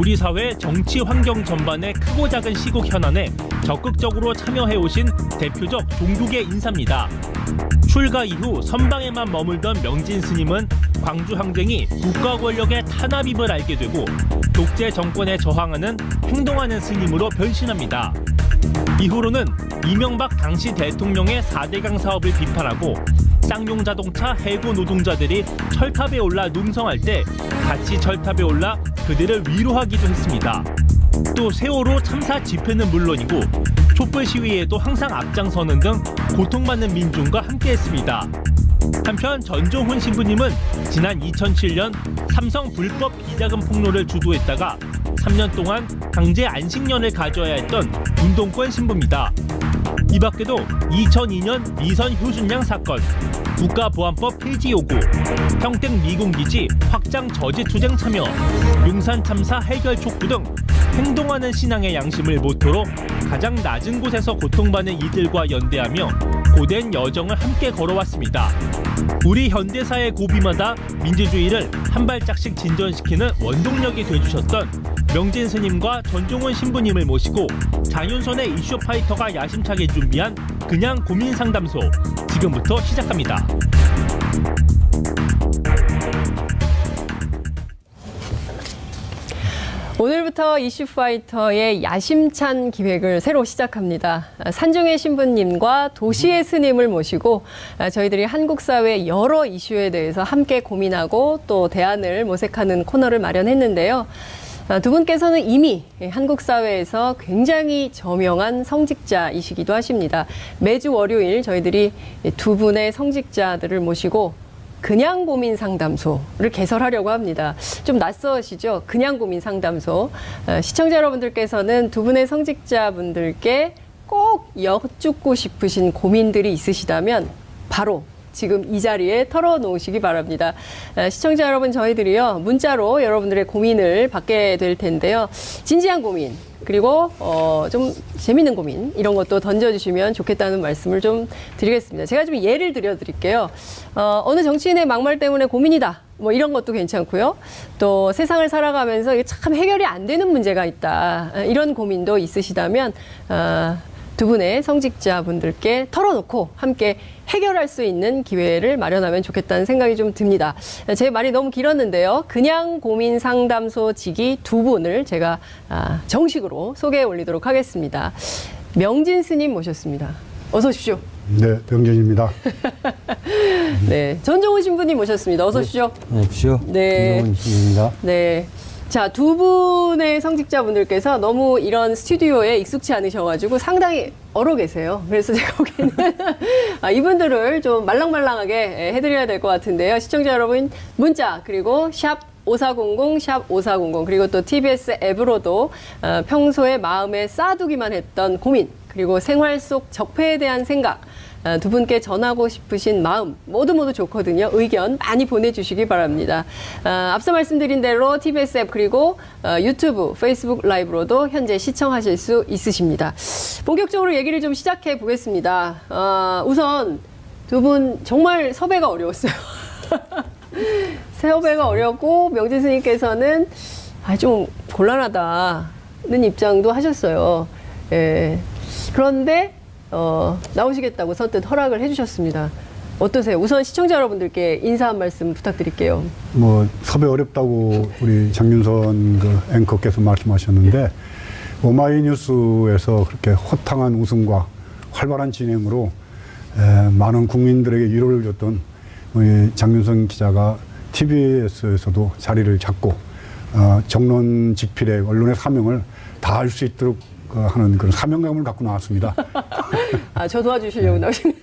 우리 사회 정치 환경 전반의 크고 작은 시국 현안에 적극적으로 참여해오신 대표적 종국의 인사입니다. 출가 이후 선방에만 머물던 명진 스님은 광주 항쟁이 국가 권력의 탄압임을 알게 되고 독재 정권에 저항하는 행동하는 스님으로 변신합니다. 이후로는 이명박 당시 대통령의 4대강 사업을 비판하고 쌍용 자동차 해고 노동자들이 철탑에 올라 농성할 때 같이 철탑에 올라 그들을 위로하기도 했습니다. 또 세월호 참사 집회는 물론이고 촛불 시위에도 항상 앞장서는 등 고통받는 민중과 함께했습니다. 한편 전종훈 신부님은 지난 2007년 삼성 불법 비자금 폭로를 주도했다가 3년 동안 강제 안식년을 가져야 했던 운동권 신부입니다. 이 밖에도 2002년 미선 효순양 사건, 국가보안법 폐지 요구, 평택 미군기지 확장 저지 투쟁 참여, 용산 참사 해결 촉구 등 행동하는 신앙의 양심을 모토로 가장 낮은 곳에서 고통받는 이들과 연대하며 고된 여정을 함께 걸어왔습니다. 우리 현대사의 고비마다 민주주의를 한 발짝씩 진전시키는 원동력이 되어주셨던 명진 스님과 전종훈 신부님을 모시고 장윤선의 이슈 파이터가 야심차게 준비한 그냥 고민 상담소 지금부터 시작합니다. 오늘부터 이슈파이터의 야심찬 기획을 새로 시작합니다. 산중의 신부님과 도시의 스님을 모시고 저희들이 한국 사회 여러 이슈에 대해서 함께 고민하고 또 대안을 모색하는 코너를 마련했는데요. 두 분께서는 이미 한국 사회에서 굉장히 저명한 성직자이시기도 하십니다. 매주 월요일 저희들이 두 분의 성직자들을 모시고 그냥 고민 상담소를 개설하려고 합니다. 좀 낯서시죠? 그냥 고민 상담소. 시청자 여러분들께서는 두 분의 성직자분들께 꼭 여쭙고 싶으신 고민들이 있으시다면 바로 지금 이 자리에 털어놓으시기 바랍니다. 시청자 여러분, 저희들이요 문자로 여러분들의 고민을 받게 될 텐데요. 진지한 고민, 그리고 좀 재밌는 고민, 이런 것도 던져주시면 좋겠다는 말씀을 좀 드리겠습니다. 제가 좀 예를 들어드릴게요. 어느 정치인의 막말 때문에 고민이다, 뭐 이런 것도 괜찮고요. 또 세상을 살아가면서 이게 참 해결이 안 되는 문제가 있다, 이런 고민도 있으시다면 두 분의 성직자분들께 털어놓고 함께 해결할 수 있는 기회를 마련하면 좋겠다는 생각이 좀 듭니다. 제 말이 너무 길었는데요. 그냥 고민 상담소 직위 두 분을 제가 정식으로 소개해 올리도록 하겠습니다. 명진 스님 모셨습니다. 어서 오십시오. 네, 명진입니다. 네, 전종훈 신부님 모셨습니다. 어서 오십시오. 네, 오십시오. 네. 전종훈 신부입니다. 네. 자, 두 분의 성직자분들께서 너무 이런 스튜디오에 익숙치 않으셔가지고 상당히 얼어 계세요. 그래서 제가 보기에는 이분들을 좀 말랑말랑하게 해드려야 될 것 같은데요. 시청자 여러분, 문자 그리고 샵 5400, 샵 5400, 그리고 또 TBS 앱으로도 평소에 마음에 쌓아두기만 했던 고민, 그리고 생활 속 적폐에 대한 생각, 두 분께 전하고 싶으신 마음 모두 좋거든요. 의견 많이 보내주시기 바랍니다. 앞서 말씀드린 대로 TBS 앱 그리고 유튜브, 페이스북 라이브로도 현재 시청하실 수 있으십니다. 본격적으로 얘기를 좀 시작해 보겠습니다. 우선 두 분 정말 섭외가 어려웠어요. 섭외가 어렵고 명진 스님께서는 좀 곤란하다는 입장도 하셨어요. 예. 그런데 나오시겠다고 선뜻 허락을 해주셨습니다. 어떠세요? 우선 시청자 여러분들께 인사 한 말씀 부탁드릴게요. 뭐 섭외 어렵다고 우리 장윤선 그 앵커께서 말씀하셨는데 오마이뉴스에서 그렇게 호탕한 웃음과 활발한 진행으로 많은 국민들에게 위로를 줬던 우리 장윤선 기자가 TBS에서도 자리를 잡고 정론 직필의 언론의 사명을 다할 수 있도록 하는 그런 사명감을 갖고 나왔습니다. 저 도와주시려고 나오신.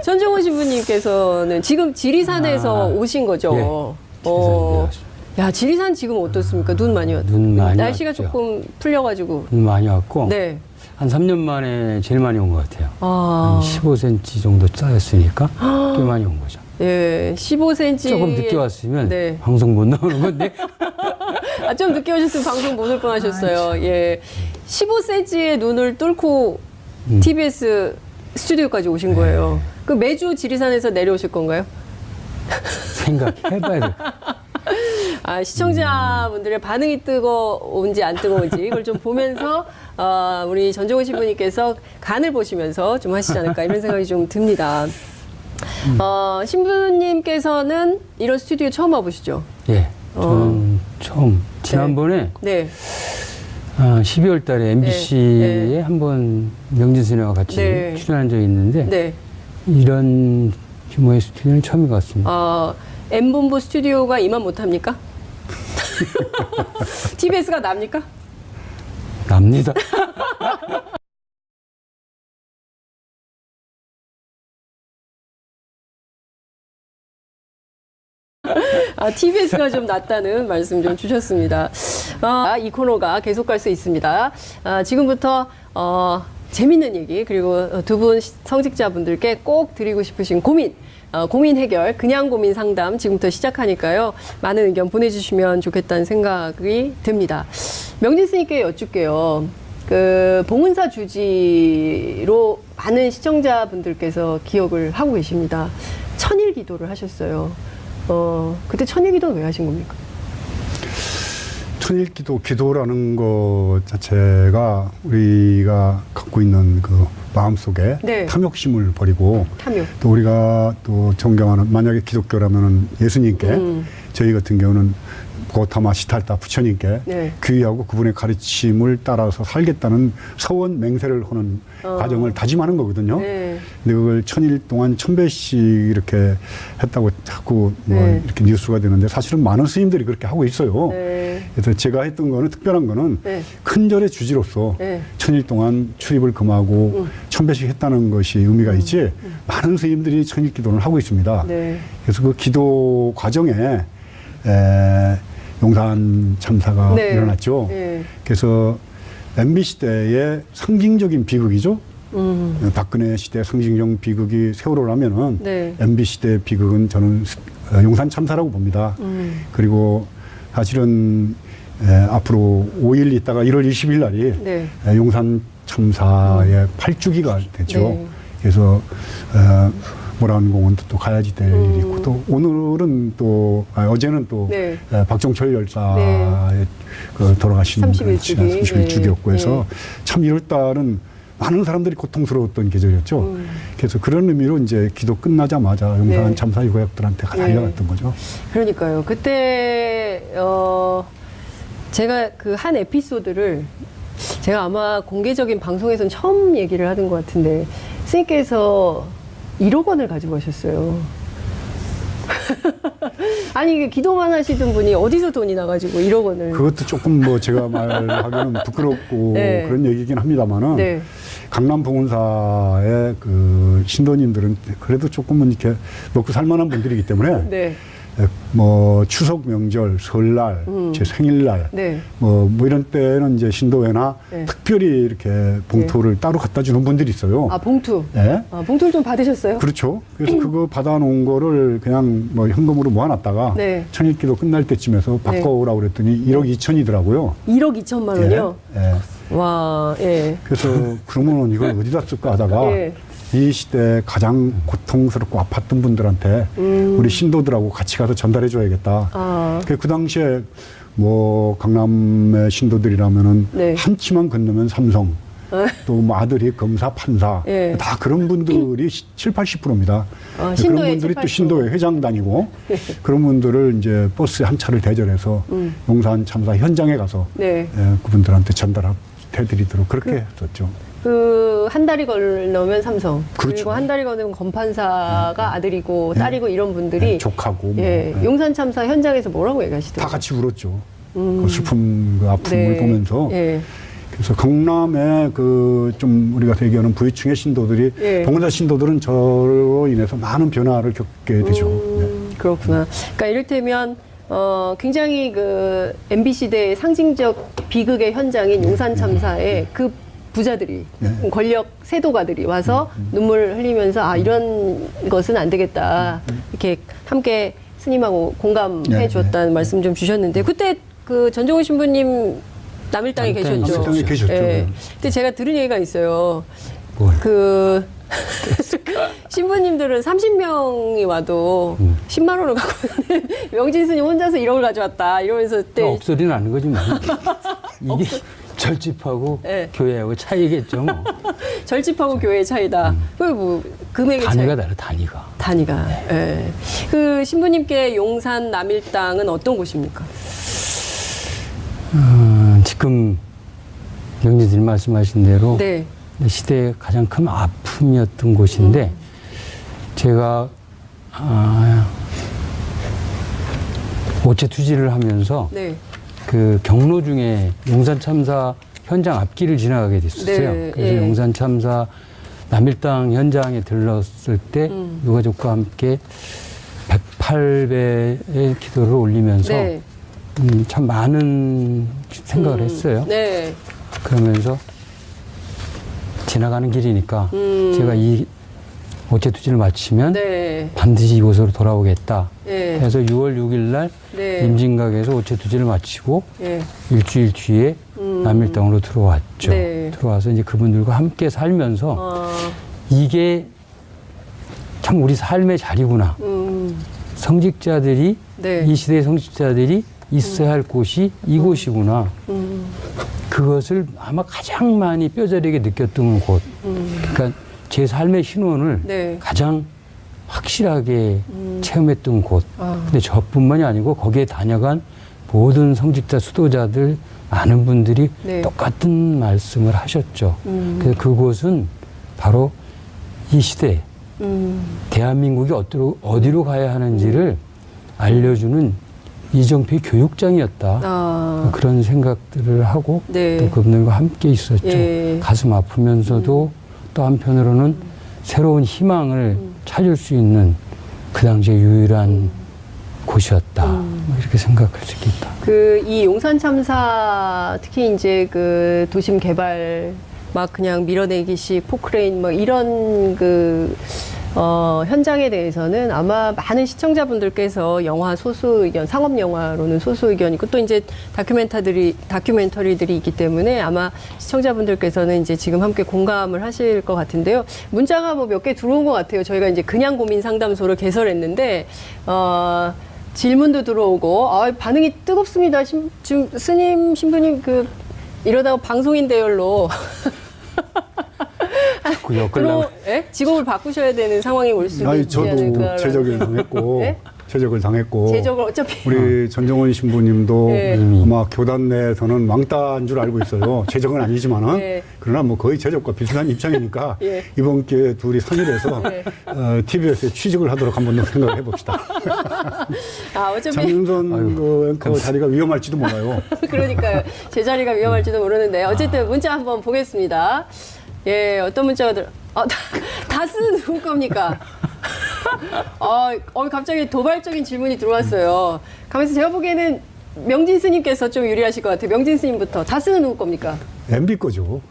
전종훈 신부님께서는 지금 지리산에서 오신 거죠? 예, 야, 지리산 지금 어떻습니까? 눈 많이 왔죠? 눈 많이 날씨가 왔죠. 조금 풀려가지고. 눈 많이 왔고, 네. 한 3년 만에 제일 많이 온 것 같아요. 아. 한 15cm 정도 쌓였으니까 꽤 많이 온 거죠. 예, 15cm. 조금 늦게 왔으면 네. 방송 못 나오는 건데. 좀 늦게 오셨으면 방송 못 올 뻔 하셨어요. 예. 15cm의 눈을 뚫고 TBS 스튜디오까지 오신 거예요. 그 매주 지리산에서 내려오실 건가요? 생각해봐야 돼. 시청자분들의 반응이 뜨거운지 안 뜨거운지 이걸 좀 보면서 우리 전종훈 신부님께서 간을 보시면서 좀 하시지 않을까 이런 생각이 좀 듭니다. 신부님께서는 이런 스튜디오 처음 와보시죠? 예. 저는 처음 지난번에 네. 12월 달에 MBC에 네. 한번 명진스님과 같이 네. 출연한 적이 있는데 네. 이런 규모의 스튜디오는 처음인 것 같습니다. M본부 스튜디오가 이만 못합니까? TBS가 납니까? 납니다. TBS가 좀 낫다는 말씀 좀 주셨습니다. 이 코너가 계속 갈 수 있습니다. 지금부터 재밌는 얘기 그리고 두 분 성직자분들께 꼭 드리고 싶으신 고민, 고민 해결, 그냥 고민 상담 지금부터 시작하니까요. 많은 의견 보내주시면 좋겠다는 생각이 듭니다. 명진 스님께 여쭙게요. 봉은사 주지로 많은 시청자분들께서 기억을 하고 계십니다. 천일 기도를 하셨어요. 그때 천일 기도는 왜 하신 겁니까? 천일기도, 기도라는 것 자체가 우리가 갖고 있는 그 마음속에 네. 탐욕심을 버리고 탐욕. 또 우리가 또 존경하는, 만약에 기독교라면은 예수님께 저희 같은 경우는 고타마 시탈타 부처님께 네. 귀의하고 그분의 가르침을 따라서 살겠다는 서원 맹세를 하는 과정을 다짐하는 거거든요. 네. 근데 그걸 천일 동안 1000배씩 이렇게 했다고 자꾸 뭐 네. 이렇게 뉴스가 되는데 사실은 많은 스님들이 그렇게 하고 있어요. 네. 그래서 제가 했던 거는 특별한 거는 네. 큰 절의 주지로서 네. 천일 동안 출입을 금하고 1000배씩 했다는 것이 의미가 있지 많은 스님들이 천일 기도를 하고 있습니다. 네. 그래서 그 기도 과정에 용산 참사가 네. 일어났죠. 네. 그래서 MB 시대의 상징적인 비극이죠. 박근혜 시대 상징적 비극이 세월호라면은 네. MB 시대 비극은 저는 용산 참사라고 봅니다. 그리고 사실은 앞으로 5일 있다가 1월 20일 날이 네. 용산 참사의 8주기가 됐죠. 네. 그래서 모란공원 또 가야지 될 일이 있고 또 오늘은 또 어제는 또 네. 박종철 열사의 네. 그 돌아가신 31주기. 31주기였고 네. 해서 참 1월달은 많은 사람들이 고통스러웠던 계절이었죠. 그래서 그런 의미로 이제 기도 끝나자마자 용산 네. 참사 유가족들한테 달려갔던 거죠. 그러니까요. 그때 제가 그 한 에피소드를 제가 아마 공개적인 방송에서는 처음 얘기를 하던 것 같은데 스님께서 1억 원을 가지고 가셨어요. 아니 이게 기도만 하시던 분이 어디서 돈이 나가지고 1억 원을. 그것도 조금 뭐 제가 말하기는 부끄럽고 네. 그런 얘기긴 합니다만은 네. 강남 봉은사의 그 신도님들은 그래도 조금은 이렇게 먹고 살만한 분들이기 때문에 네. 뭐 추석 명절, 설날, 제 생일날 네. 뭐 이런 때는 이제 신도회나 네. 특별히 이렇게 봉투를 따로 갖다 주는 분들이 있어요. 봉투. 예. 봉투를 좀 받으셨어요? 그렇죠. 그래서 그거 받아놓은 거를 그냥 뭐 현금으로 모아놨다가 네. 천일기도 끝날 때쯤에서 바꿔오라고 그랬더니 1억 2천이더라고요. 1억 2천만 원이요? 예. 와, 예. 그래서 그러면 이걸 어디다 쓸까 하다가 예. 이 시대에 가장 고통스럽고 아팠던 분들한테 우리 신도들하고 같이 가서 전달해 줘야겠다. 그 당시에 뭐 강남의 신도들이라면은 네. 한 치만 건너면 삼성, 또 뭐 아들이 검사, 판사, 예. 다 그런 분들이 7, 80%입니다. 그런 신도의 분들이 7, 또 신도회 회장 다니고 그런 분들을 이제 버스 한 차를 대절해서 용산 참사 현장에 가서 네. 그분들한테 전달해드리도록 그렇게 했었죠. 한 달이 걸려면 삼성. 그렇죠. 그리고 한 달이 걸리면 검판사가 아들이고 딸이고 이런 분들이 네, 족하고 뭐. 예, 용산 참사 현장에서 뭐라고 얘기하시더라고요? 다 같이 울었죠. 그 슬픔, 그 아픔을 네. 보면서. 예. 그래서 강남에 그 좀 우리가 대기하는 부유층의 신도들이 예. 봉은사 신도들은 저로 인해서 많은 변화를 겪게 되죠. 네. 그렇구나. 그러니까 이를테면 굉장히 그 MB 시대의 상징적 비극의 현장인 용산 참사에 그 부자들이 네. 권력 세도가들이 와서 눈물을 흘리면서 이런 것은 안 되겠다 이렇게 함께 스님하고 공감해 네, 주었다는 말씀 좀 주셨는데 그때 그 전종훈 신부님 남일당에 계셨죠. 남일당에 계셨죠. 예. 근데 제가 들은 얘기가 있어요. 뭘? 그 신부님들은 30명이 와도 10만 원을 갖고 있는데 명진 스님 혼자서 1억을 가져왔다 이러면서 그때 억소리 나는 거지 뭐. 이게 절집하고 네. 교회하고 차이겠죠 뭐. 절집하고 교회의 차이다. 그 뭐 금액의 차이. 단위가 다르 단위가. 예. 그 신부님께 용산 남일당은 어떤 곳입니까? 지금 명진님 말씀하신 대로 네. 시대의 가장 큰 아픔이었던 곳인데 제가 오체 투지를 하면서 네. 그 경로 중에 용산 참사 현장 앞길을 지나가게 됐었어요. 네, 그래서 예. 용산 참사 남일당 현장에 들렀을 때 유가족과 함께 108배의 기도를 올리면서 네. 참 많은 생각을 했어요. 네. 그러면서 지나가는 길이니까 제가 이 오체 투지를 마치면 네. 반드시 이곳으로 돌아오겠다. 예. 해서 6월 6일 날 네. 임진각에서 오체 투지를 마치고 예. 일주일 뒤에 남일당으로 들어왔죠. 네. 들어와서 이제 그분들과 함께 살면서 이게 참 우리 삶의 자리구나. 성직자들이 네. 이 시대의 성직자들이 있어야 할 곳이 이곳이구나. 그것을 아마 가장 많이 뼈저리게 느꼈던 곳. 그러니까 제 삶의 신혼을 네. 가장 확실하게 체험했던 곳. 아. 근데 저뿐만이 아니고 거기에 다녀간 모든 성직자 수도자들 많은 분들이 네. 똑같은 말씀을 하셨죠. 그래서 그곳은 바로 이 시대 대한민국이 어디로 가야 하는지를 알려주는 이정표의 교육장이었다. 아. 그런 생각들을 하고 네. 또 그분들과 함께 있었죠. 예. 가슴 아프면서도 또 한편으로는 새로운 희망을 찾을 수 있는 그 당시에 유일한 곳이었다. 뭐 이렇게 생각할 수 있겠다. 그 이 용산 참사 특히 이제 그 도심 개발 막 그냥 밀어내기식 포크레인 뭐 이런 그 현장에 대해서는 아마 많은 시청자분들께서 영화 소수 의견, 상업 영화로는 소수 의견이고 또 이제 다큐멘터리들이 있기 때문에 아마 시청자분들께서는 이제 지금 함께 공감을 하실 것 같은데요. 문자가 뭐 몇 개 들어온 것 같아요. 저희가 이제 그냥 고민 상담소를 개설했는데 질문도 들어오고 반응이 뜨겁습니다. 지금 스님 신부님 이러다가 방송인 대열로 그 엮으려고. 예? 직업을 바꾸셔야 되는 상황이 올 수도 아니, 있지 않을까. 저도 제적을 당했고, 네? 제적을 당했고, 제적을 어차피 우리 전정원 신부님도 네. 아마 교단 내에서는 왕따인 줄 알고 있어요. 제적은 아니지만은 네. 그러나 뭐 거의 제적과 비슷한 입장이니까 예. 이번 기회에 둘이 상의해서 네. TBS에 취직을 하도록 한번 더 생각을 해봅시다. 어차피 장윤선 그 앵커 자리가 위험할지도 몰라요. 그러니까요. 제 자리가 위험할지도 모르는데 어쨌든 문자 한번 보겠습니다. 예, 어떤 문자가 다스는 누구 겁니까? 갑자기 도발적인 질문이 들어왔어요. 가면서 제가 보기에는 명진 스님께서 좀 유리하실 것 같아요. 명진 스님부터. 다스는 누구 겁니까? MB 거죠.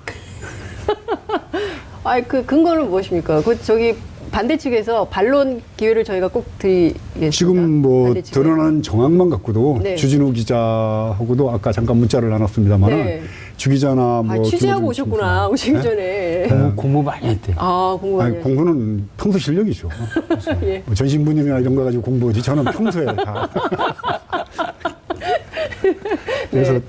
그 근거는 무엇입니까? 저기 반대 측에서 반론 기회를 저희가 꼭 드리겠습니다. 지금 뭐 반대 측에. 드러난 정황만 갖고도 네. 주진우 기자하고도 아까 잠깐 문자를 나눴습니다만 네. 주 기자나 뭐 취재하고 김호준 오셨구나. 오시기 네? 전에. 공부 많이 했대. 공부하네. 공부는 평소 실력이죠. 예. 뭐 전신부님이나 이런 거 가지고 공부하지 저는 평소에 다. 그래서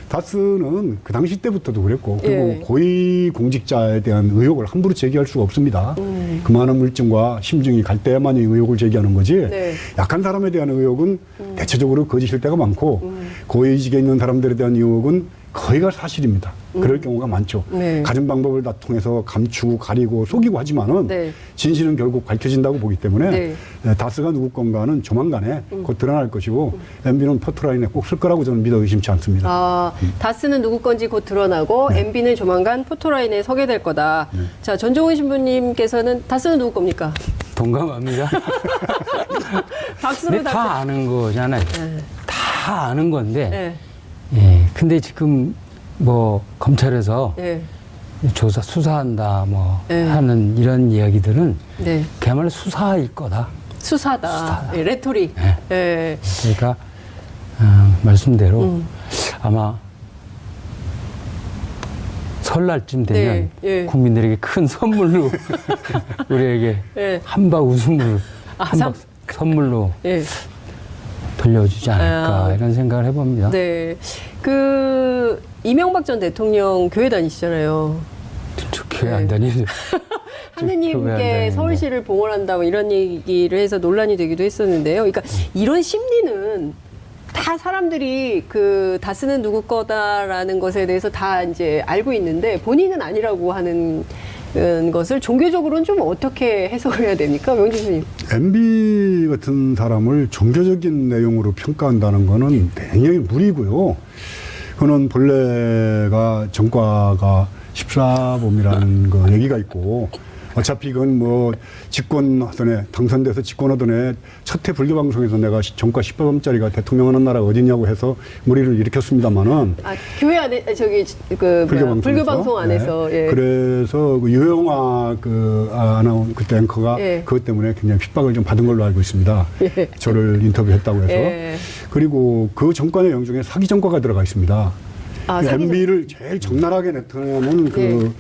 다스는 그 당시 때부터도 그랬고 그리고 예. 고위 공직자에 대한 의혹을 함부로 제기할 수가 없습니다. 그 많은 물증과 심증이 갈 때만이 의혹을 제기하는 거지 네. 약한 사람에 대한 의혹은 대체적으로 거짓일 때가 많고 고위직에 있는 사람들에 대한 의혹은 거의가 사실입니다. 그럴 경우가 많죠. 네. 가진 방법을 다 통해서 감추고 가리고 속이고 하지만은 네. 진실은 결국 밝혀진다고 보기 때문에 네. 다스가 누구 건가는 조만간에 곧 드러날 것이고 MB는 포토라인에 꼭 쓸 거라고 저는 믿어 의심치 않습니다. 다스는 누구 건지 곧 드러나고 네. MB는 조만간 포토라인에 서게 될 거다. 자, 전종훈 신부님께서는 다스는 누구 겁니까? 동감합니다. 박수로 근데 다 아는 거잖아요. 다 아는 건데. 네. 예. 근데 지금 뭐 검찰에서 네. 수사한다 뭐 네. 하는 이런 이야기들은 네. 그야말로 수사일 거다. 수사다. 예, 레토릭. 네. 예. 그러니까 말씀대로 아마 설날쯤 되면 네, 예. 국민들에게 큰 선물로 우리에게 예. 한박 웃음을 아, 한박 선물로 예. 돌려주지 않을까 아. 이런 생각을 해봅니다. 네. 그 이명박 전 대통령 교회 다니시잖아요. 저 교회 안 다니는데. 하느님께 서울시를 봉헌한다 뭐 이런 얘기를 해서 논란이 되기도 했었는데요. 그러니까 이런 심리는 다 사람들이 그 다스는 누구 거다라는 것에 대해서 다 이제 알고 있는데 본인은 아니라고 하는 것을 종교적으로는 좀 어떻게 해석을 해야 됩니까, 명진 스님? MB 같은 사람을 종교적인 내용으로 평가한다는 거는 굉장히 무리고요. 그는 본래가 전과가 14범이라는 거 얘기가 있고, 어차피 그건 뭐 집권하던 해, 당선돼서 집권하던 해 첫해 불교방송에서 내가 전과 10범짜리가 대통령 하는 나라가 어디냐고 해서 무리를 일으켰습니다만은. 아, 교회 안에, 저기, 그, 불교방송 안에서. 네. 예. 그래서 그 유영아 그때 앵커가 예. 그것 때문에 굉장히 핍박을 좀 받은 걸로 알고 있습니다. 예. 저를 인터뷰했다고 해서. 예. 그리고 그 정권의 내용 중에 사기 정과가 들어가 있습니다. 아, 그 사기 MB를 제일 적나라하게 나타내는 그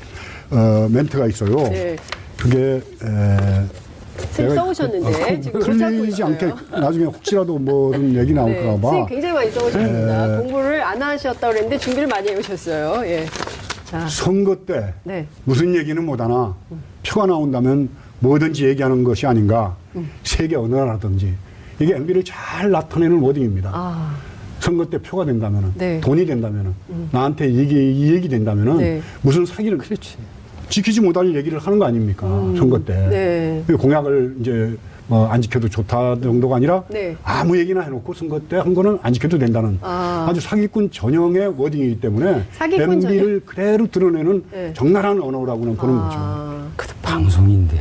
멘트가 있어요. 예. 그게 선생님 써오셨는데 지금 못 찾고 틀리지 않게 있어요. 나중에 혹시라도 뭐든 얘기 나올까 네, 봐. 선생님 굉장히 많이 써오셨습니다. 네. 공부를 안 하셨다고 그랬는데 준비를 많이 해오셨어요. 예. 자, 선거 때 네. 무슨 얘기는 못하나 표가 나온다면 뭐든지 얘기하는 것이 아닌가. 세계 어느 나라든지. 이게 MB를 잘 나타내는 워딩입니다. 아, 선거 때 표가 된다면은, 네. 돈이 된다면은, 나한테 이 얘기 된다면은, 네. 무슨 사기를 그렇지. 지키지 못할 얘기를 하는 거 아닙니까? 선거 때. 네. 그 공약을 이제 뭐 안 지켜도 좋다 정도가 아니라 네. 아무 얘기나 해놓고 선거 때 한 거는 안 지켜도 된다는 아. 아주 사기꾼 전형의 워딩이기 때문에 사기꾼 MB를 그대로 드러내는 네. 적나라한 언어라고는 보는 거죠. 아, 그래도 방송인데.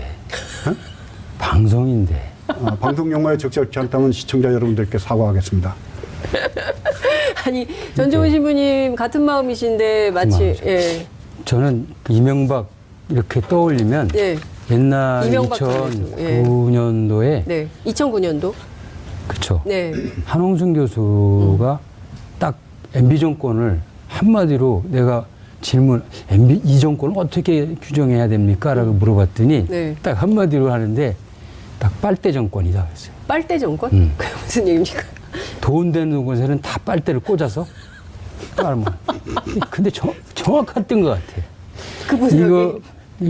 방송인데. 방송 용어에 적절치 않다면 시청자 여러분들께 사과하겠습니다. 아니 전종훈 신부님 같은 마음이신데 마치 마음이죠. 예, 저는 이명박 이렇게 떠올리면 예, 옛날 이명박 2009년도에 네, 2009년도, 그쵸. 네, 한홍순 교수가 딱 MB 정권을 한마디로 내가 질문, MB 이 정권을 어떻게 규정해야 됩니까? 라고 물어봤더니 네. 딱 한마디로 하는데 딱 빨대 정권이다 그랬어요. 빨대 정권? 그게 무슨 얘기입니까? 돈 되는 곳에는 다 빨대를 꽂아서 빨면. 근데 정확했던 것 같아. 그 분석이 이거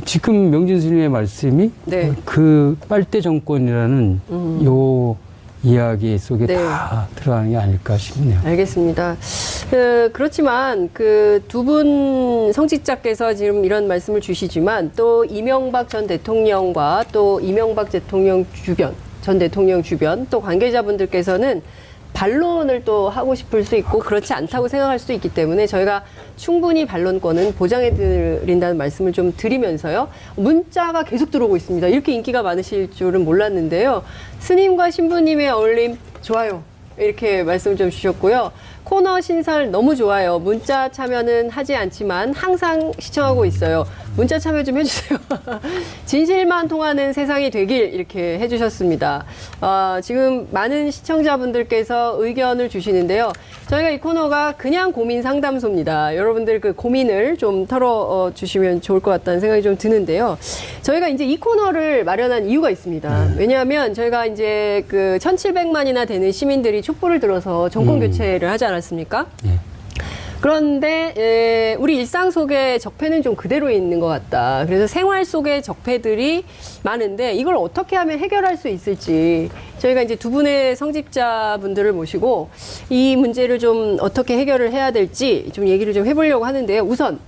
지금 명진 스님의 말씀이 네. 그 빨대 정권이라는 요 이야기 속에 네. 다 들어가는 게 아닐까 싶네요. 알겠습니다. 그렇지만 그 두 분 성직자께서 지금 이런 말씀을 주시지만 또 이명박 전 대통령과 또 이명박 대통령 주변, 전 대통령 주변 또 관계자분들께서는 반론을 또 하고 싶을 수 있고 그렇지 않다고 생각할 수도 있기 때문에 저희가 충분히 반론권은 보장해 드린다는 말씀을 좀 드리면서요. 문자가 계속 들어오고 있습니다. 이렇게 인기가 많으실 줄은 몰랐는데요. 스님과 신부님의 어울림 좋아요. 이렇게 말씀 좀 주셨고요. 코너 신설 너무 좋아요. 문자 참여는 하지 않지만 항상 시청하고 있어요. 문자 참여 좀 해주세요. 진실만 통하는 세상이 되길 이렇게 해주셨습니다. 지금 많은 시청자분들께서 의견을 주시는데요. 저희가 이 코너가 그냥 고민 상담소입니다. 여러분들 그 고민을 좀 털어주시면 좋을 것 같다는 생각이 좀 드는데요. 저희가 이제 이 코너를 마련한 이유가 있습니다. 왜냐하면 저희가 이제 그 1,700만이나 되는 시민들이 촛불을 들어서 정권 교체를 하지 않았습니까? 예. 그런데 우리 일상 속에 적폐는 좀 그대로 있는 것 같다. 그래서 생활 속에 적폐들이 많은데 이걸 어떻게 하면 해결할 수 있을지 저희가 이제 두 분의 성직자분들을 모시고 이 문제를 좀 어떻게 해결을 해야 될지 좀 얘기를 좀 해보려고 하는데요. 우선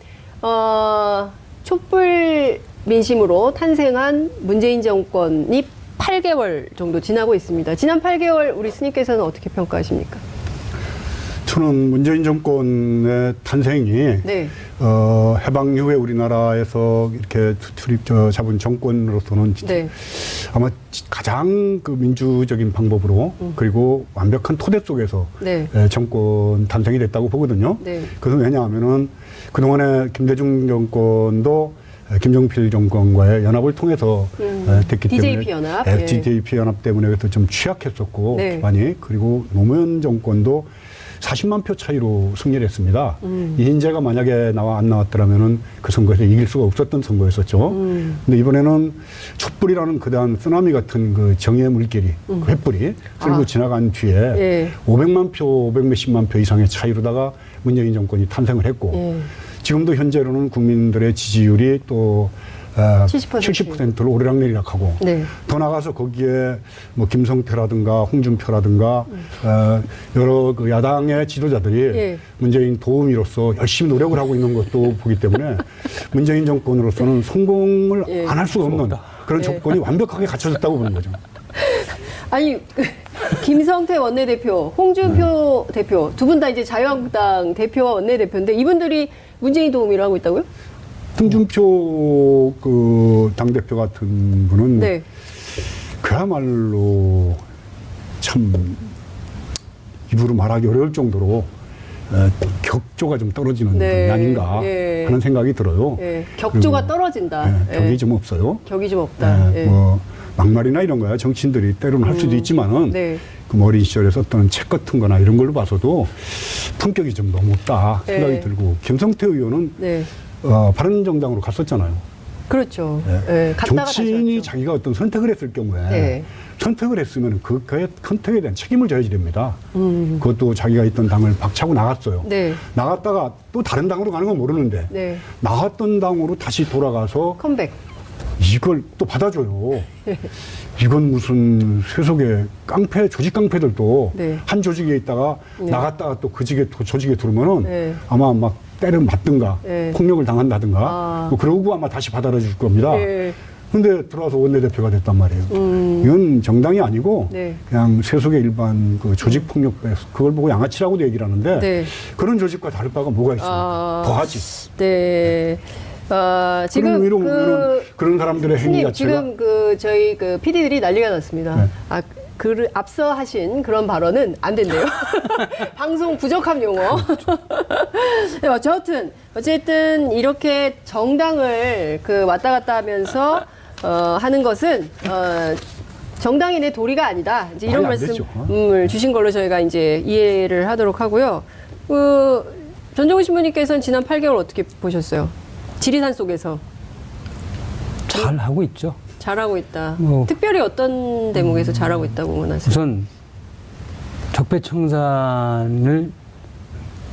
촛불 민심으로 탄생한 문재인 정권이 8개월 정도 지나고 있습니다. 지난 8개월 우리 스님께서는 어떻게 평가하십니까? 저는 문재인 정권의 탄생이 네. 해방 이후에 우리나라에서 이렇게 잡은 정권으로서는 네. 아마 가장 그 민주적인 방법으로 그리고 완벽한 토대 속에서 네. 정권 탄생이 됐다고 보거든요. 네. 그것은 왜냐하면은 그동안에 김대중 정권도 김종필 정권과의 연합을 통해서 됐기 DJP 때문에 연합. 예. DJP 연합 때문에 그래서 좀 취약했었고 네. 기반이 그리고 노무현 정권도 40만 표 차이로 승리를 했습니다. 이인재가 만약에 안 나왔더라면은 그 선거에서 이길 수가 없었던 선거였었죠. 근데 이번에는 촛불이라는 그다음 쓰나미 같은 그 정의의 물길이 그 횃불이 쓸고 지나간 뒤에 예. 500만 표, 500몇십만 표 이상의 차이로다가 문재인 정권이 탄생을 했고 예. 지금도 현재로는 국민들의 지지율이 또 70%를 오르락내리락하고 네. 더 나가서 거기에 뭐 김성태라든가 홍준표라든가 여러 그 야당의 지도자들이 예. 문재인 도우미로서 열심히 노력을 하고 있는 것도 보기 때문에 문재인 정권으로서는 성공을 예. 안 할 수가 없는 그런 예. 조건이 완벽하게 갖춰졌다고 보는 거죠. 아니 김성태 원내대표, 홍준표 대표 두 분 다 이제 자유한국당 대표와 원내대표인데 이분들이 문재인 도우미를 하고 있다고요? 홍준표 그 당대표 같은 분은 네. 그야말로 참 입으로 말하기 어려울 정도로 격조가 좀 떨어지는 네. 분이 아닌가 예. 하는 생각이 들어요. 예. 격조가 그리고, 떨어진다. 예. 격이 좀 없어요. 격이 좀 없다. 예. 뭐 막말이나 이런 거야 정치인들이 때로는 할 수도 있지만은 네. 그 어린 시절에 썼던 책 같은 거나 이런 걸로 봐서도 품격이 좀 너무 없다 생각이 네. 들고 김성태 의원은 네. 바른정당으로 갔었잖아요. 그렇죠. 예. 예. 갔다가 정치인이 다시 왔죠. 자기가 어떤 선택을 했을 경우에 네. 선택을 했으면 그 선택에 대한 책임을 져야지 됩니다. 그것도 자기가 있던 당을 박차고 나갔어요. 네. 나갔다가 또 다른 당으로 가는 건 모르는데 네. 나갔던 당으로 다시 돌아가서 컴백. 이걸 또 받아줘요. 이건 무슨 세속의 깡패, 조직 깡패들도 네. 한 조직에 있다가 네. 나갔다가 또 그 조직에 들어오면은 네. 아마 막 때를 맞든가 네. 폭력을 당한다든가 아. 뭐 그러고 아마 다시 받아줄 겁니다. 네. 근데 들어와서 원내대표가 됐단 말이에요. 이건 정당이 아니고 네. 그냥 세속의 일반 그 조직 폭력 그걸 보고 양아치라고도 얘기를 하는데 네. 그런 조직과 다를 바가 뭐가 있습니까? 더하지. 네. 지금 그런 사람들의 행위 스님, 자체가 지금 저희 PD들이 난리가 났습니다. 네. 앞서 하신 그런 발언은 안 된대요. 방송 부적합 용어. 네, 어쨌든 이렇게 정당을 왔다 갔다 하면서 하는 것은 정당인의 도리가 아니다. 이제 이런 말이 안 말씀을 주신 걸로 저희가 이제 이해를 하도록 하고요. 전종훈 신부님께서는 지난 8개월 어떻게 보셨어요? 지리산 속에서 잘 하고 있죠. 잘하고 있다. 뭐, 특별히 어떤 대목에서 잘하고 있다고 응원하세요? 우선 적폐청산을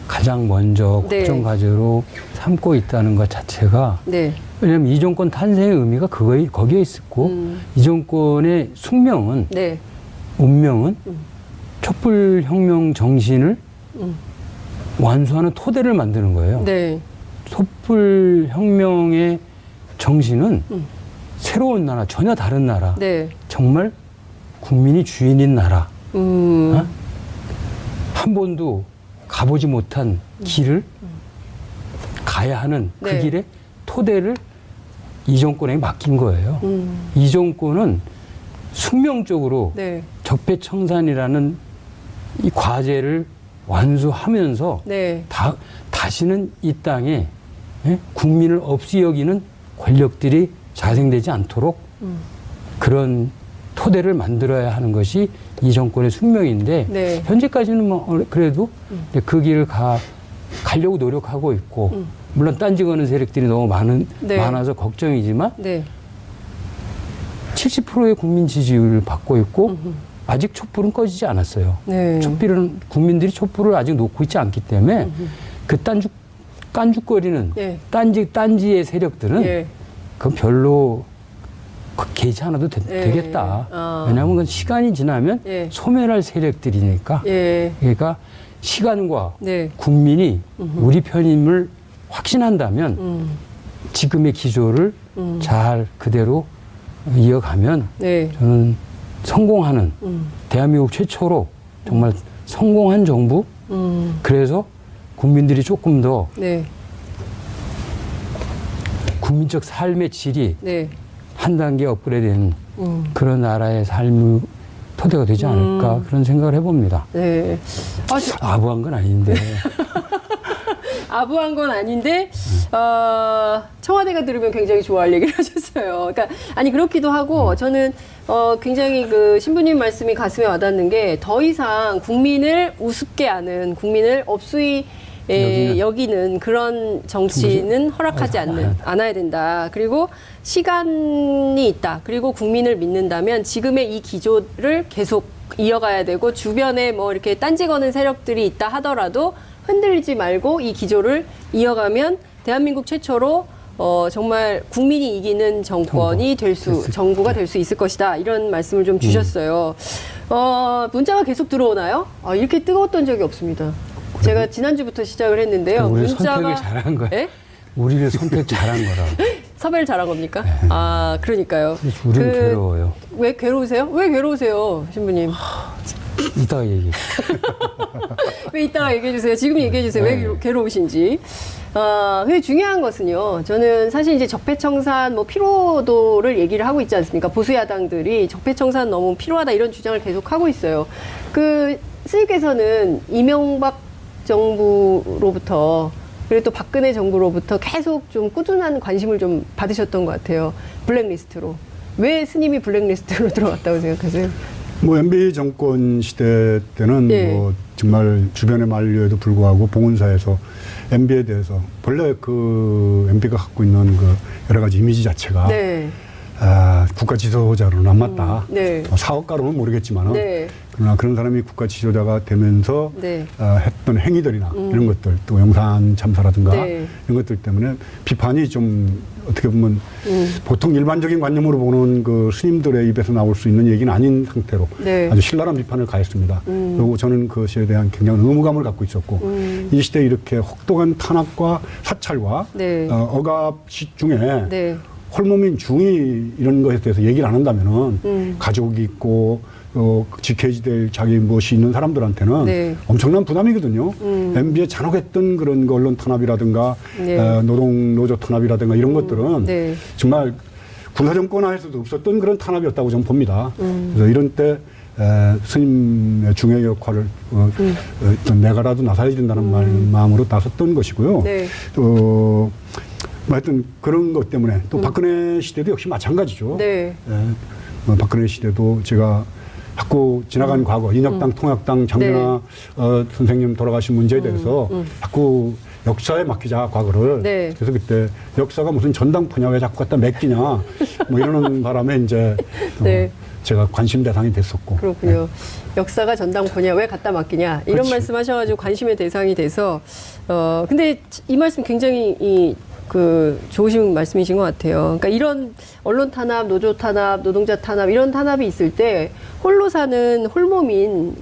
가장 먼저 네. 국정 과제로 삼고 있다는 것 자체가 네. 왜냐하면 이 정권 탄생의 의미가 거기에 있었고 이 정권의 숙명은 네. 운명은 촛불혁명 정신을 완수하는 토대를 만드는 거예요. 네. 촛불혁명의 정신은 새로운 나라, 전혀 다른 나라, 네. 정말 국민이 주인인 나라, 어? 한 번도 가보지 못한 길을 가야 하는 그 네. 길의 토대를 이 정권에 맡긴 거예요. 이 정권은 숙명적으로 네. 적폐청산이라는 이 과제를 완수하면서 네. 다시는 이 땅에 국민을 없이 여기는 권력들이 자생되지 않도록 그런 토대를 만들어야 하는 것이 이 정권의 숙명인데 네. 현재까지는 뭐 그래도 그 길을 가려고 노력하고 있고 물론 딴지 거는 세력들이 너무 네. 많아서 걱정이지만 네. 70%의 국민 지지율을 받고 있고 아직 촛불은 꺼지지 않았어요. 네. 국민들이 촛불을 아직 놓고 있지 않기 때문에 그 깐죽거리는 네. 딴지의 세력들은 예. 그건 별로 개의치 않아도 되겠다. 왜냐하면 그건 시간이 지나면 예. 소멸할 세력들이니까. 예. 그러니까 시간과 네. 국민이 우리 편임을 확신한다면 지금의 기조를 잘 그대로 이어가면 네. 저는 성공하는 대한민국 최초로 정말 성공한 정부 그래서 국민들이 조금 더 네. 국민적 삶의 질이 네. 한 단계 업그레이드된 그런 나라의 삶의 토대가 되지 않을까 그런 생각을 해봅니다. 네. 아부한 건 아닌데 아부한 건 아닌데 청와대가 들으면 굉장히 좋아할 얘기를 하셨어요. 그러니까 아니 그렇기도 하고 저는 굉장히 그 신부님 말씀이 가슴에 와닿는 게 더 이상 국민을 우습게 아는 국민을 업수히 여기는 그런 정치는 허락하지 않아야 된다. 그리고 시간이 있다. 그리고 국민을 믿는다면 지금의 이 기조를 계속 이어가야 되고 주변에 뭐 이렇게 딴지 거는 세력들이 있다 하더라도 흔들리지 말고 이 기조를 이어가면 대한민국 최초로 정말 국민이 이기는 정권이 정부가 될 수 있을 것이다. 이런 말씀을 좀 주셨어요. 문자가 계속 들어오나요? 이렇게 뜨거웠던 적이 없습니다. 제가 지난주부터 시작을 했는데요. 우리 선택을 잘한 거야. 네? 우리를 선택 잘한 거라. 섭외를 잘한 겁니까? 그러니까요. 우리는 괴로워요. 왜 괴로우세요? 왜 괴로우세요, 신부님? 이따가 얘기해. 왜 이따가 얘기해 주세요. 지금 얘기해 주세요. 왜 괴로우신지. 근데 중요한 것은요. 저는 사실 이제 적폐청산 뭐 피로도를 얘기를 하고 있지 않습니까? 보수 야당들이 적폐청산 너무 필요하다 이런 주장을 계속 하고 있어요. 스님께서는 이명박 정부로부터 그리고 또 박근혜 정부로부터 계속 좀 꾸준한 관심을 좀 받으셨던 것 같아요. 블랙리스트로. 왜 스님이 블랙리스트로 들어갔다고 생각하세요? 뭐 MB 정권 시대 때는 뭐 정말 주변의 만류에도 불구하고 봉은사에서 MB에 대해서 본래 그 MB가 갖고 있는 그 여러 가지 이미지 자체가 국가 지도자로는 안 맞다. 사업가로는 모르겠지만은 그러나 그런 사람이 국가 지도자가 되면서 했던 행위들이나 이런 것들 또 영산 참사라든가 이런 것들 때문에 비판이 좀 어떻게 보면 보통 일반적인 관념으로 보는 그 스님들의 입에서 나올 수 있는 얘기는 아닌 상태로 아주 신랄한 비판을 가했습니다. 그리고 저는 그것에 대한 굉장한 의무감을 갖고 있었고 이 시대에 이렇게 혹독한 탄압과 사찰과 억압 중에 홀몸인 중이 이런 것에 대해서 얘기를 안 한다면은 가족이 있고 지켜야지 될 자기 무엇이 있는 사람들한테는 엄청난 부담이거든요. MB에 잔혹했던 그런 그 언론 탄압이라든가 노조 탄압이라든가 이런 것들은 정말 군사정권 하에서도 없었던 그런 탄압이었다고 저는 봅니다. 그래서 이런 때 스님의 중요한 역할을 내가라도 나서야 된다는 마음으로 나섰던 것이고요. 뭐 하여튼 그런 것 때문에 또 박근혜 시대도 역시 마찬가지죠. 박근혜 시대도 제가 자꾸 지나간 과거, 인혁당, 통합당, 장윤아 선생님 돌아가신 문제에 대해서 자꾸 역사에 맡기자, 과거를. 그래서 그때 역사가 무슨 전당포냐, 왜 자꾸 갖다 맡기냐, 뭐 이러는 바람에 이제 제가 관심 대상이 됐었고. 그렇군요. 역사가 전당포냐, 왜 갖다 맡기냐, 이런 말씀 하셔가지고 관심의 대상이 돼서, 근데 이 말씀 굉장히 좋으신 말씀이신 것 같아요. 그러니까 이런 언론 탄압, 노조 탄압, 노동자 탄압, 이런 탄압이 있을 때 홀로 사는 홀몸인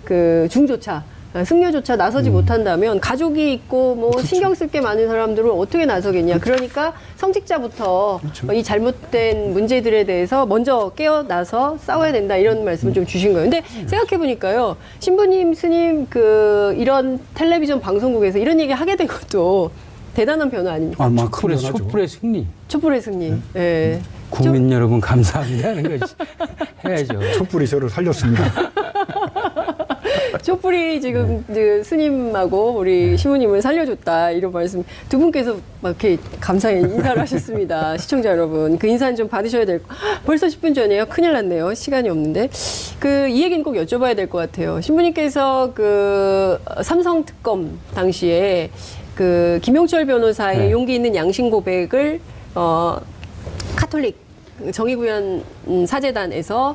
중조차, 승려조차 나서지 못한다면 가족이 있고 뭐 신경 쓸 게 많은 사람들은 어떻게 나서겠냐. 그러니까 성직자부터 이 잘못된 문제들에 대해서 먼저 깨어나서 싸워야 된다, 이런 말씀을 좀 주신 거예요. 근데 생각해 보니까요, 신부님, 스님 이런 텔레비전 방송국에서 이런 얘기 하게 된 것도 대단한 변화 아닙니까? 촛불의 승리. 촛불의 승리. 국민 여러분 감사합니다 하는 거지. 해야죠. 촛불이 저를 살렸습니다. 촛불이 지금 스님하고 우리 시부님을 살려줬다, 이런 말씀 두 분께서 막 이렇게 감사의 인사를 하셨습니다. 시청자 여러분, 그 인사는 좀 받으셔야 될 거. 벌써 10분 전이에요. 큰일 났네요. 시간이 없는데 이 얘기는 꼭 여쭤봐야 될 것 같아요. 신부님께서 삼성 특검 당시에 김용철 변호사의 용기 있는 양심 고백을 카톨릭 정의구현 사재단에서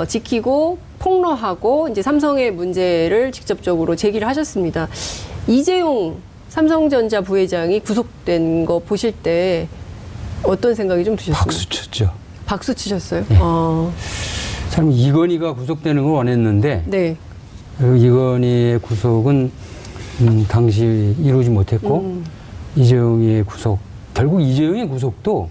지키고 폭로하고 이제 삼성의 문제를 직접적으로 제기를 하셨습니다. 이재용 삼성전자 부회장이 구속된 거 보실 때 어떤 생각이 좀 드셨어요? 박수 쳤죠. 박수 치셨어요? 참 이건희가 구속되는 걸 원했는데 이건희의 구속은 당시 이루지 못했고 이재용의 구속, 결국 이재용의 구속도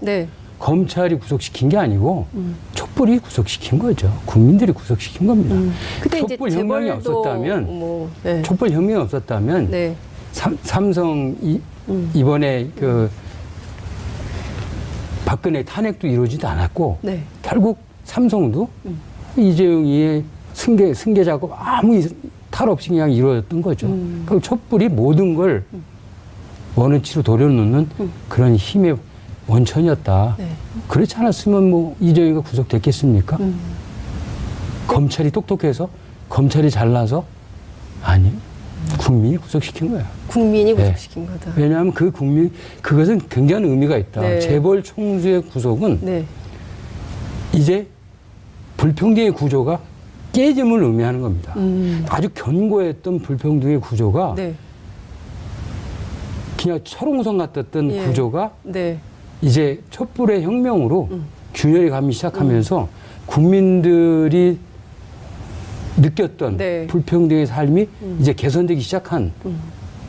검찰이 구속시킨 게 아니고 촛불이 구속시킨 거죠. 국민들이 구속시킨 겁니다. 촛불 혁명이 없었다면 촛불 혁명이 없었다면 삼성 이번에 박근혜 탄핵도 이루어지도 않았고 결국 삼성도 이재용의 승계 작업 아무 탈 없이 그냥 이루어졌던 거죠. 그럼 촛불이 모든 걸 원위치로 돌려놓는 그런 힘의 원천이었다. 네. 그렇지 않았으면 뭐 이정희가 구속됐겠습니까? 검찰이 똑똑해서 검찰이 잘나서 아니 국민이 구속시킨 거야. 국민이 네. 구속시킨 거다. 왜냐하면 그것은 굉장한 의미가 있다. 네. 재벌 총수의 구속은 네. 이제 불평등의 구조가 깨짐을 의미하는 겁니다. 아주 견고했던 불평등의 구조가 네. 그냥 철옹성 같았던 예. 구조가 네. 이제 촛불의 혁명으로 균열이 가기 시작하면서 국민들이 느꼈던 네. 불평등의 삶이 이제 개선되기 시작한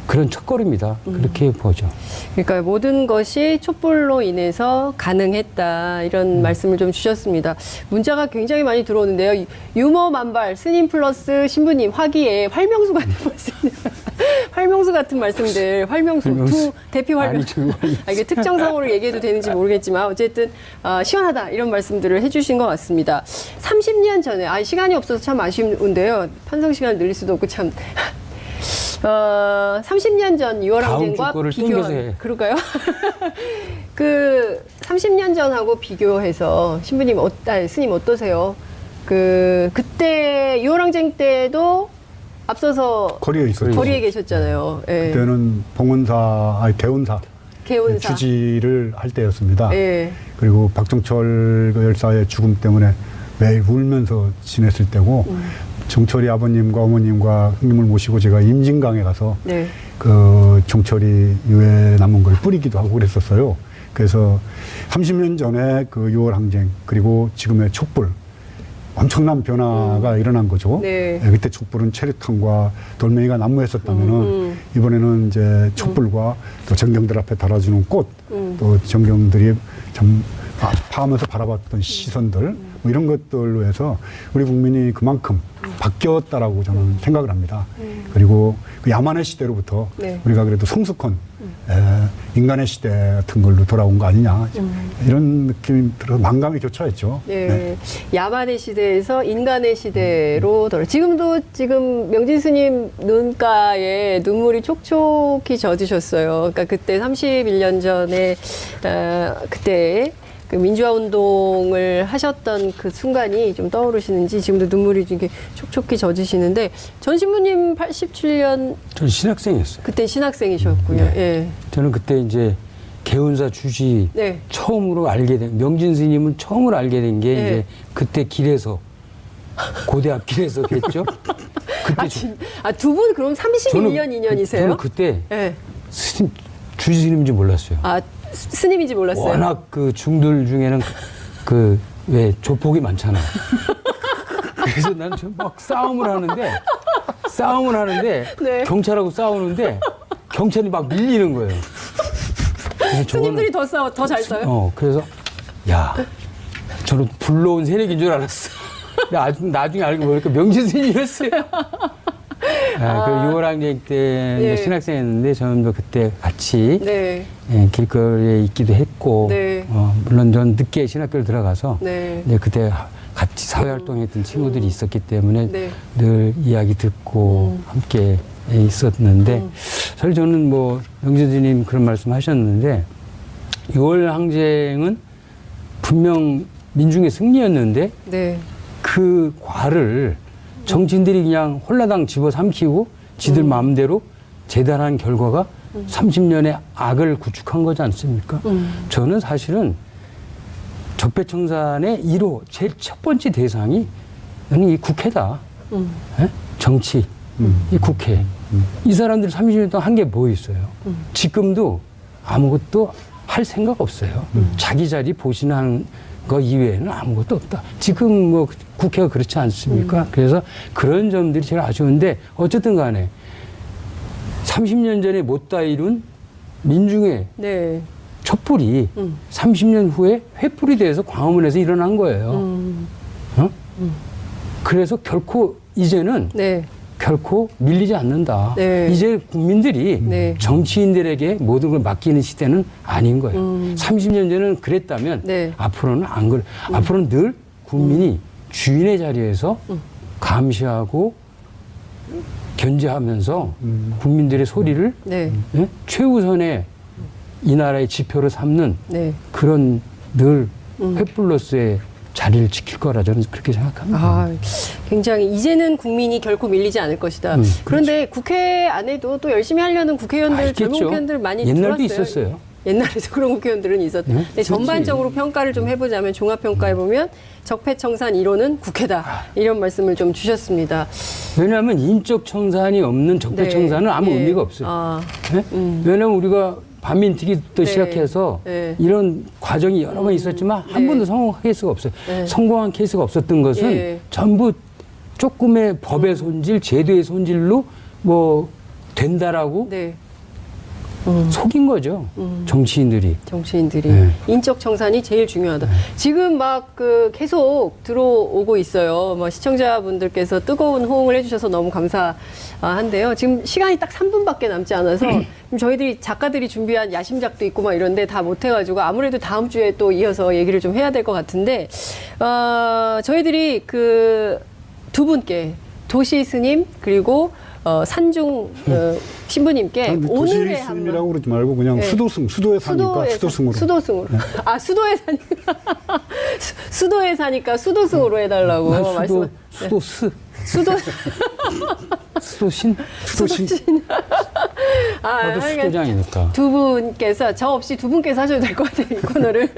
그런 첫걸음이다. 그렇게 보죠. 그러니까 모든 것이 촛불로 인해서 가능했다 이런 말씀을 좀 주셨습니다. 문자가 굉장히 많이 들어오는데요. 유머 만발 스님 플러스 신부님 화기에 활명수 같은 말씀, 활명수 같은 말씀들, 활명수 두 대표 활명수. 이게 특정 상호를 얘기해도 되는지 모르겠지만 어쨌든 시원하다 이런 말씀들을 해주신 것 같습니다. 30년 전에 시간이 없어서 참 아쉬운데요. 판성 시간을 늘릴 수도 없고 참. 30년 전 6월 항쟁과 비교한 그럴까요? 그 30년 전하고 비교해서 신부님 스님 어떠세요? 그때 6월 항쟁 때도 앞서서 거리에 있었죠. 거리에 계셨잖아요. 예. 그때는 개운사 주지를 할 때였습니다. 예. 그리고 박정철 열사의 죽음 때문에 매일 울면서 지냈을 때고 정철이 아버님과 어머님과 형님을 모시고 제가 임진강에 가서 네. 그 정철이 유해 남은 걸 뿌리기도 하고 그랬었어요. 그래서 30년 전에 그 6월 항쟁 그리고 지금의 촛불 엄청난 변화가 일어난 거죠. 네. 그때 촛불은 체류탄과 돌멩이가 난무했었다면은 이번에는 이제 촛불과 또 정경들 앞에 달아주는 꽃, 또 정경들이 참 파하면서 바라봤던 시선들 뭐 이런 것들로 해서 우리 국민이 그만큼 바뀌었다라고 저는 생각을 합니다. 그리고 그 야만의 시대로부터 네. 우리가 그래도 성숙한 인간의 시대 같은 걸로 돌아온 거 아니냐 이런 느낌이 들어서 만감이 교차했죠. 네. 네. 야만의 시대에서 인간의 시대로 돌아. 지금 명진 스님 눈가에 눈물이 촉촉히 젖으셨어요. 그러니까 그때 31년 전에 그때 그 민주화 운동을 하셨던 그 순간이 좀 떠오르시는지 지금도 눈물이 이렇게 촉촉히 젖으시는데 전 신부님 87년 저는 신학생이었어요. 그때 신학생이셨군요. 네. 예. 저는 그때 이제 개운사 주지 네. 처음으로 알게 된 명진 스님을 처음으로 알게 된 게 네. 이제 그때 길에서 고대 앞길에서 뵀죠. 그때 두 분 그럼 31년 인연이세요? 저는 그때 네. 스님 주지 스님인지 몰랐어요. 스님인지 몰랐어요. 워낙 그 중들 중에는 그 왜 조폭이 많잖아. 그래서 나는 막 싸움을 하는데 네. 경찰하고 싸우는데 경찰이 막 밀리는 거예요. 그래서 스님들이 더 잘 써요? 그래서 야 저는 불러온 새내기인 줄 알았어. 나중에 알고 보니까 명진 스님이었어요. 그 6월 항쟁 때 네. 신학생이었는데 저는 그때 같이 네. 길거리에 있기도 했고 네. 물론 전 늦게 신학교를 들어가서 네. 그때 같이 사회활동했던 친구들이 있었기 때문에 네. 늘 이야기 듣고 함께 있었는데 사실 저는 뭐 명진 스님 그런 말씀 하셨는데 6월 항쟁은 분명 민중의 승리였는데 네. 그 과를 정치인들이 그냥 홀라당 집어삼키고 지들 마음대로 재단한 결과가 30년의 악을 구축한 거지 않습니까? 저는 사실은 적폐청산의 1호 제일 첫 번째 대상이 저는 이 국회다. 예? 정치, 이 국회. 이 사람들이 30년 동안 한 게 뭐 있어요? 지금도 아무것도 할 생각 없어요. 자기 자리 보신하는 거 이외에는 아무것도 없다. 지금 뭐 국회가 그렇지 않습니까? 그래서 그런 점들이 제일 아쉬운데 어쨌든 간에 30년 전에 못다 이룬 민중의 네. 촛불이 30년 후에 횃불이 돼서 광화문에서 일어난 거예요. 그래서 결코 이제는 네. 결코 밀리지 않는다. 네. 이제 국민들이 네. 정치인들에게 모든 걸 맡기는 시대는 아닌 거예요. 30년 전에는 그랬다면 네. 앞으로는 안 그래. 앞으로는 늘 국민이 주인의 자리에서 감시하고 견제하면서 국민들의 소리를 네. 예? 최우선의 이 나라의 지표로 삼는 네. 그런 늘 횃불로서의 자리를 지킬 거라 저는 그렇게 생각합니다. 아, 굉장히 이제는 국민이 결코 밀리지 않을 것이다. 그런데 국회 안에도 또 열심히 하려는 국회의원들, 젊은 있겠죠. 국회의원들 많이 옛날도 들어왔어요. 있었어요. 옛날에도 그런 국회의원들은 있었죠. 네? 근데 전반적으로 평가를 좀 해보자면 종합평가해보면 적폐청산 1호는 국회다. 이런 말씀을 좀 주셨습니다. 왜냐하면 인적 청산이 없는 적폐 청산은 아무 예. 의미가 없어요. 아, 예? 왜냐하면 우리가 반민특위부터 네. 시작해서 네. 이런 과정이 여러 번 있었지만 한 네. 번도 성공한 케이스가 없어요. 네. 성공한 케이스가 없었던 것은 예. 전부 조금의 법의 손질, 제도의 손질로 뭐 된다라고 네. 속인 거죠. 정치인들이. 정치인들이 네. 인적 청산이 제일 중요하다. 지금 막 그 계속 들어오고 있어요. 뭐 시청자분들께서 뜨거운 호응을 해주셔서 너무 감사한데요. 지금 시간이 딱 3분밖에 남지 않아서 지금 저희들이 작가들이 준비한 야심작도 있고 막 이런데 다 못해가지고 아무래도 다음 주에 또 이어서 얘기를 좀 해야 될 것 같은데 저희들이 그 두 분께 도시 스님 그리고 산중 신부님께 오늘의 한번 도시스님이라고 그러지 말고 그냥 네. 수도에 사니까 수도승으로. 수도승으로. 아, 수도에 사니까. 수도에 사니까 수도승으로 해달라고 난 말씀. 수도스. 수도. 수도신? 아, 나도 하여간 수도장이니까. 두 분께서, 저 없이 두 분께서 하셔도 될 것 같아요, 이 코너를.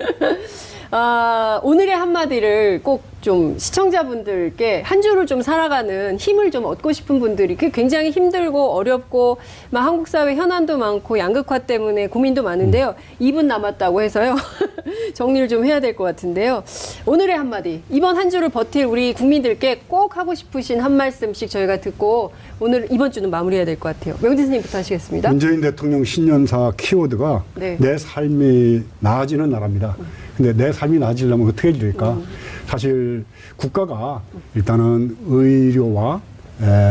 오늘의 한마디를 꼭 좀 시청자분들께 한 주를 좀 살아가는 힘을 좀 얻고 싶은 분들이 굉장히 힘들고 어렵고 막 한국 사회 현안도 많고 양극화 때문에 고민도 많은데요. 2분 남았다고 해서요. 정리를 좀 해야 될 것 같은데요. 오늘의 한마디, 이번 한 주를 버틸 우리 국민들께 꼭 하고 싶으신 한 말씀씩 저희가 듣고 오늘 이번 주는 마무리해야 될 것 같아요. 명진 스님부터 하시겠습니다. 문재인 대통령 신년사 키워드가 네. 내 삶이 나아지는 나라입니다. 근데 내 삶이 나아지려면 어떻게 해야 될까? 사실 국가가 일단은 의료와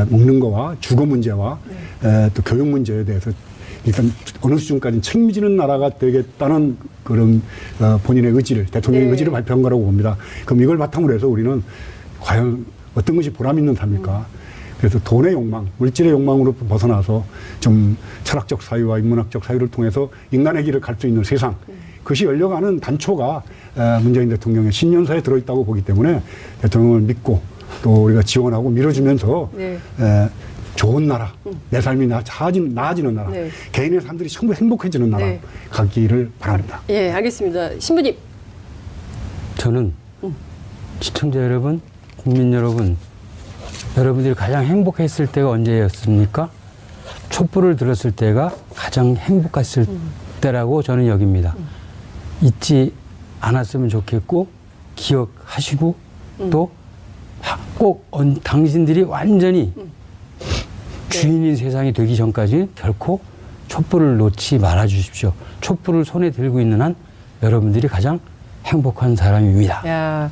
먹는 거와 주거 문제와 또 교육 문제에 대해서 일단 어느 수준까지 책임지는 나라가 되겠다는 그런 본인의 의지를, 대통령의 네. 의지를 발표한 거라고 봅니다. 그럼 이걸 바탕으로 해서 우리는 과연 어떤 것이 보람 있는 삶일까? 그래서 돈의 욕망, 물질의 욕망으로 벗어나서 좀 철학적 사유와 인문학적 사유를 통해서 인간의 길을 갈 수 있는 세상, 그것이 열려가는 단초가 문재인 대통령의 신년사에 들어있다고 보기 때문에 대통령을 믿고 또 우리가 지원하고 밀어주면서 네. 좋은 나라, 내 삶이 나아지는 나라, 네. 개인의 삶들이 전부 행복해지는 나라 네. 가기를 바랍니다. 예, 알겠습니다. 신부님. 저는 시청자 여러분, 국민 여러분, 여러분들이 가장 행복했을 때가 언제였습니까? 촛불을 들었을 때가 가장 행복했을 때라고 저는 여깁니다. 잊지 않았으면 좋겠고 기억하시고 또 꼭 당신들이 완전히 주인인 세상이 되기 전까지 결코 촛불을 놓지 말아 주십시오. 촛불을 손에 들고 있는 한 여러분들이 가장 행복한 사람입니다. 야,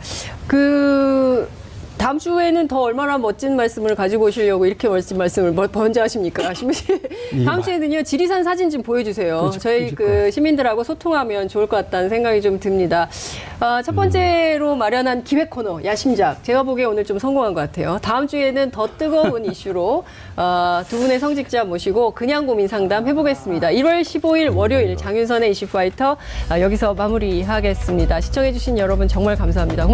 다음 주에는 더 얼마나 멋진 말씀을 가지고 오시려고 이렇게 멋진 말씀을 먼저 하십니까? 신부님. 다음 주에는요, 지리산 사진 좀 보여주세요. 저희 그 시민들하고 소통하면 좋을 것 같다는 생각이 좀 듭니다. 첫 번째로 마련한 기획 코너, 야심작. 제가 보기에 오늘 좀 성공한 것 같아요. 다음 주에는 더 뜨거운 이슈로 두 분의 성직자 모시고 그냥 고민 상담 해보겠습니다. 1월 15일 월요일 장윤선의 이슈파이터 여기서 마무리하겠습니다. 시청해주신 여러분 정말 감사합니다.